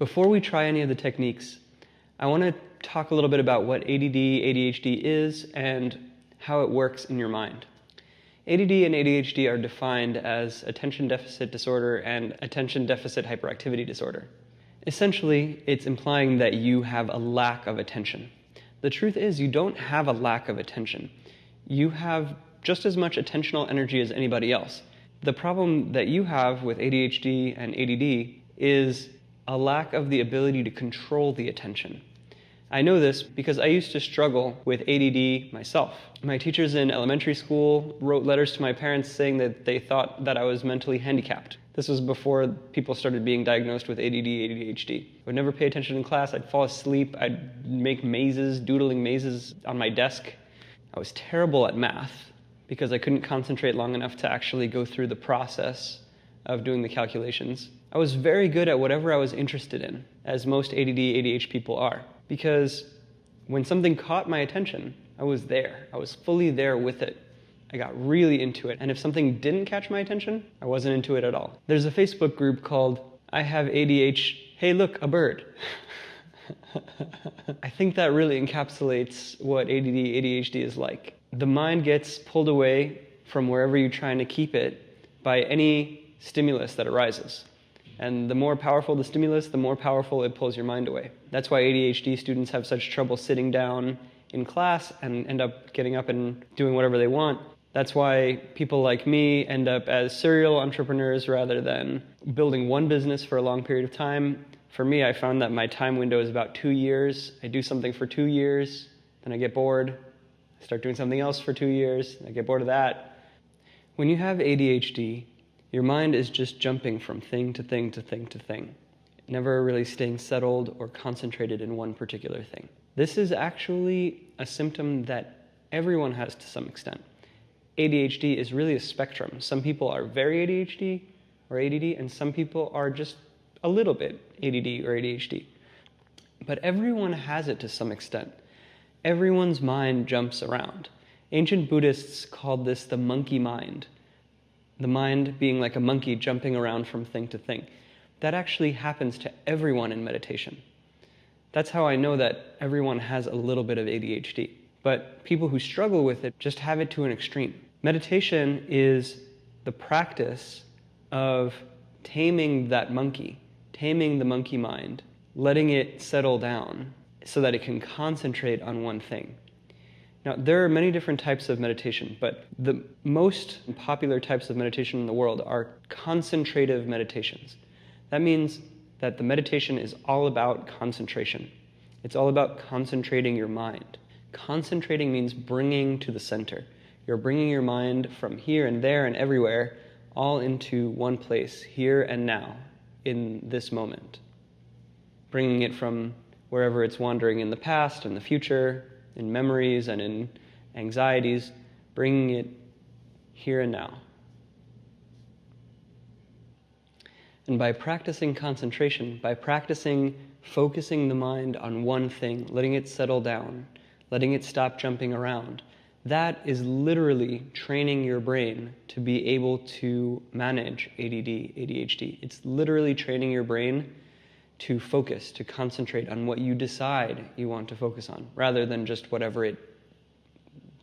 Before we try any of the techniques, I want to talk a little bit about what ADD, ADHD is and how it works in your mind. ADD and ADHD are defined as attention deficit disorder and attention deficit hyperactivity disorder. Essentially, it's implying that you have a lack of attention. The truth is, you don't have a lack of attention. You have just as much attentional energy as anybody else. The problem that you have with ADHD and ADD is a lack of the ability to control the attention. I know this because I used to struggle with ADD myself. My teachers in elementary school wrote letters to my parents saying that they thought that I was mentally handicapped. This was before people started being diagnosed with ADD, ADHD. I would never pay attention in class. I'd fall asleep. I'd make mazes, doodling mazes on my desk. I was terrible at math because I couldn't concentrate long enough to actually go through the process of doing the calculations. I was very good at whatever I was interested in, as most ADD, ADHD people are, because when something caught my attention, I was there. I was fully there with it. I got really into it. And if something didn't catch my attention, I wasn't into it at all. There's a Facebook group called I Have ADHD, Hey Look, a Bird. I think that really encapsulates what ADD, ADHD is like. The mind gets pulled away from wherever you're trying to keep it by any stimulus that arises. And the more powerful the stimulus, the more powerful it pulls your mind away. That's why ADHD students have such trouble sitting down in class and end up getting up and doing whatever they want. That's why people like me end up as serial entrepreneurs rather than building one business for a long period of time. For me, I found that my time window is about 2 years. I do something for 2 years, then I get bored. I start doing something else for 2 years, I get bored of that. When you have ADHD, your mind is just jumping from thing to thing to thing to thing, never really staying settled or concentrated in one particular thing. This is actually a symptom that everyone has to some extent. ADHD is really a spectrum. Some people are very ADHD or ADD, and some people are just a little bit ADD or ADHD. But everyone has it to some extent. Everyone's mind jumps around. Ancient Buddhists called this the monkey mind. The mind being like a monkey jumping around from thing to thing. That actually happens to everyone in meditation. That's how I know that everyone has a little bit of ADHD. But people who struggle with it just have it to an extreme. Meditation is the practice of taming that monkey, taming the monkey mind, letting it settle down so that it can concentrate on one thing. Now, there are many different types of meditation, but the most popular types of meditation in the world are concentrative meditations. That means that the meditation is all about concentration. It's all about concentrating your mind. Concentrating means bringing to the center. You're bringing your mind from here and there and everywhere, all into one place, here and now, in this moment. Bringing it from wherever it's wandering in the past and the future, in memories and in anxieties, bringing it here and now. And by practicing concentration, by practicing focusing the mind on one thing, letting it settle down, letting it stop jumping around, that is literally training your brain to be able to manage ADD, ADHD. It's literally training your brain to focus, to concentrate on what you decide you want to focus on, rather than just whatever it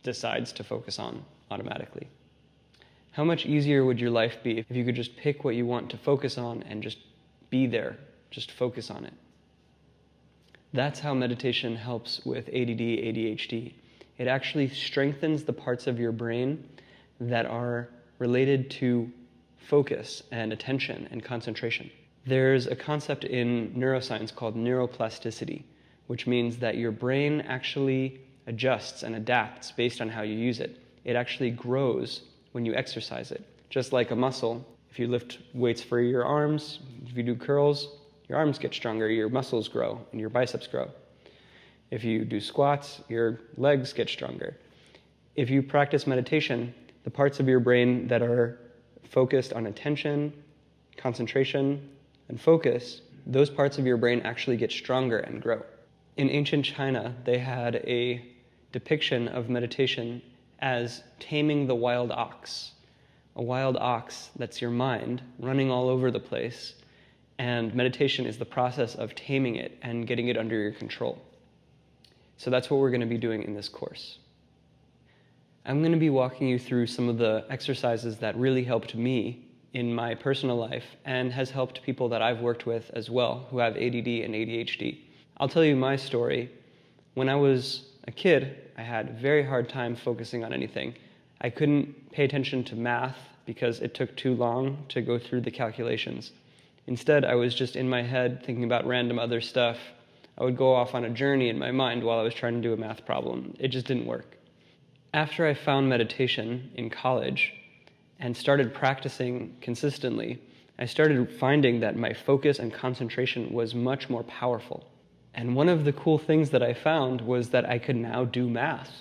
decides to focus on automatically. How much easier would your life be if you could just pick what you want to focus on and just be there, just focus on it? That's how meditation helps with ADD, ADHD. It actually strengthens the parts of your brain that are related to focus and attention and concentration. There's a concept in neuroscience called neuroplasticity, which means that your brain actually adjusts and adapts based on how you use it. It actually grows when you exercise it. Just like a muscle, if you lift weights for your arms, if you do curls, your arms get stronger, your muscles grow, and your biceps grow. If you do squats, your legs get stronger. If you practice meditation, the parts of your brain that are focused on attention, concentration, and focus, those parts of your brain actually get stronger and grow. In ancient China, they had a depiction of meditation as taming the wild ox. A wild ox, that's your mind, running all over the place, And meditation is the process of taming it and getting it under your control. So that's what we're going to be doing in this course. I'm going to be walking you through some of the exercises that really helped me in my personal life and has helped people that I've worked with as well who have ADD and ADHD. I'll tell you my story. When I was a kid, I had a very hard time focusing on anything. I couldn't pay attention to math because it took too long to go through the calculations. Instead, I was just in my head thinking about random other stuff. I would go off on a journey in my mind while I was trying to do a math problem. It just didn't work. After I found meditation in college and started practicing consistently, I started finding that my focus and concentration was much more powerful. And one of the cool things that I found was that I could now do math.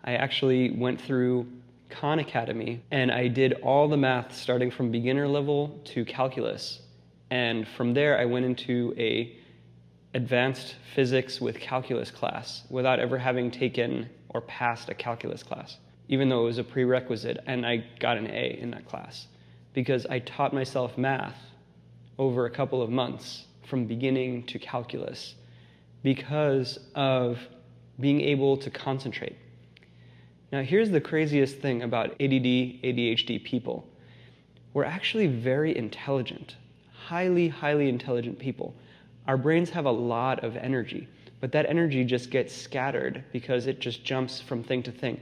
I actually went through Khan Academy and I did all the math starting from beginner level to calculus. And from there, I went into a advanced physics with calculus class without ever having taken or passed a calculus class, even though it was a prerequisite, and I got an A in that class because I taught myself math over a couple of months from beginning to calculus because of being able to concentrate. Now, here's the craziest thing about ADD, ADHD people. We're actually very intelligent. Highly, highly intelligent people. Our brains have a lot of energy, but that energy just gets scattered because it just jumps from thing to thing.